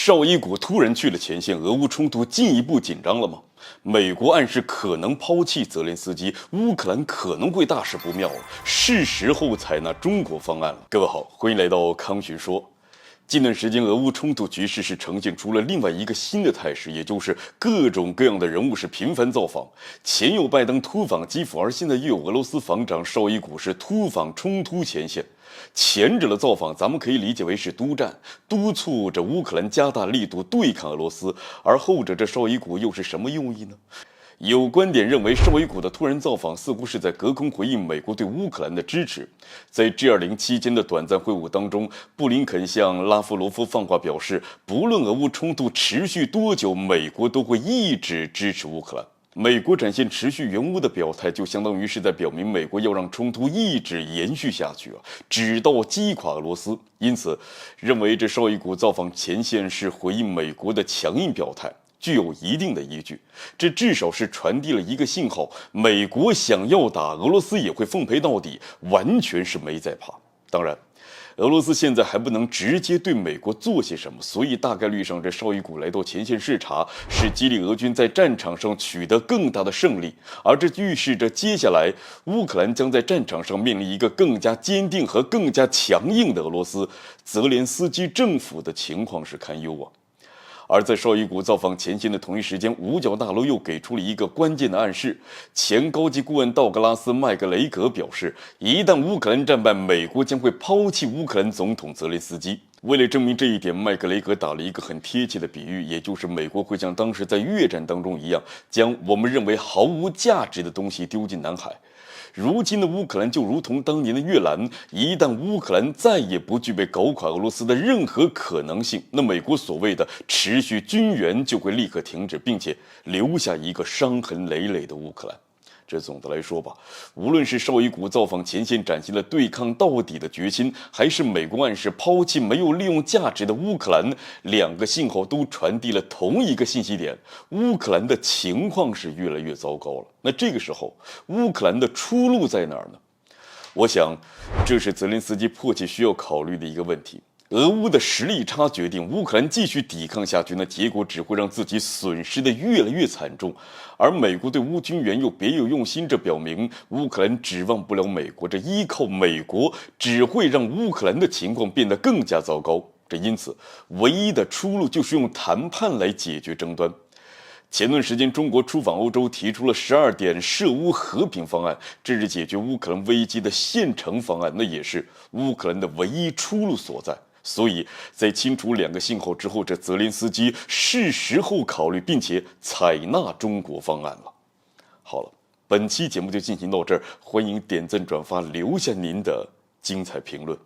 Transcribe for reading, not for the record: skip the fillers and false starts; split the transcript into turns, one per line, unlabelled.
绍伊古突然去了前线，俄乌冲突进一步紧张了吗？美国暗示可能抛弃泽连斯基，乌克兰可能会大事不妙了，是时候采纳中国方案了。各位好，欢迎来到康群说。近段时间，俄乌冲突局势是呈现出了另外一个新的态势，也就是各种各样的人物是频繁造访。前有拜登突访基辅，而现在又有俄罗斯防长绍伊古是突访冲突前线。前者的造访，咱们可以理解为是督战，督促着乌克兰加大力度对抗俄罗斯；而后者这绍伊古又是什么用意呢？有观点认为，绍伊古的突然造访似乎是在隔空回应美国对乌克兰的支持。在 G20 期间的短暂会晤当中，布林肯向拉夫罗夫放话表示，不论俄乌冲突持续多久，美国都会一直支持乌克兰。美国展现持续援乌的表态，就相当于是在表明美国要让冲突一直延续下去直到击垮俄罗斯。因此，认为这绍伊古造访前线是回应美国的强硬表态，具有一定的依据。这至少是传递了一个信号：美国想要打，俄罗斯也会奉陪到底，完全是没在怕。当然，俄罗斯现在还不能直接对美国做些什么，所以大概率上这绍伊古来到前线视察，是激励俄军在战场上取得更大的胜利，而这预示着接下来乌克兰将在战场上面临一个更加坚定和更加强硬的俄罗斯，泽连斯基政府的情况是堪忧啊。而在绍伊古造访前线的同一时间，五角大楼又给出了一个关键的暗示。前高级顾问道格拉斯·麦格雷格表示，一旦乌克兰战败，美国将会抛弃乌克兰总统泽连斯基。为了证明这一点，麦格雷格打了一个很贴切的比喻，也就是美国会像当时在越战当中一样，将我们认为毫无价值的东西丢进南海。如今的乌克兰就如同当年的越南，一旦乌克兰再也不具备搞垮俄罗斯的任何可能性，那美国所谓的持续军援就会立刻停止，并且留下一个伤痕累累的乌克兰。这总的来说吧，无论是绍伊古造访前线展现了对抗到底的决心，还是美国暗示抛弃没有利用价值的乌克兰，两个信号都传递了同一个信息点：乌克兰的情况是越来越糟糕了。那这个时候，乌克兰的出路在哪儿呢？我想，这是泽连斯基迫切需要考虑的一个问题。俄乌的实力差决定乌克兰继续抵抗下去，那结果只会让自己损失的越来越惨重。而美国对乌军援又别有用心，这表明乌克兰指望不了美国，这依靠美国只会让乌克兰的情况变得更加糟糕。这因此，唯一的出路就是用谈判来解决争端。前段时间，中国出访欧洲，提出了12点涉乌和平方案，这是解决乌克兰危机的现成方案，那也是乌克兰的唯一出路所在。所以在清楚两个信号之后，这泽连斯基是时候考虑并且采纳中国方案了。好了，本期节目就进行到这儿，欢迎点赞转发，留下您的精彩评论。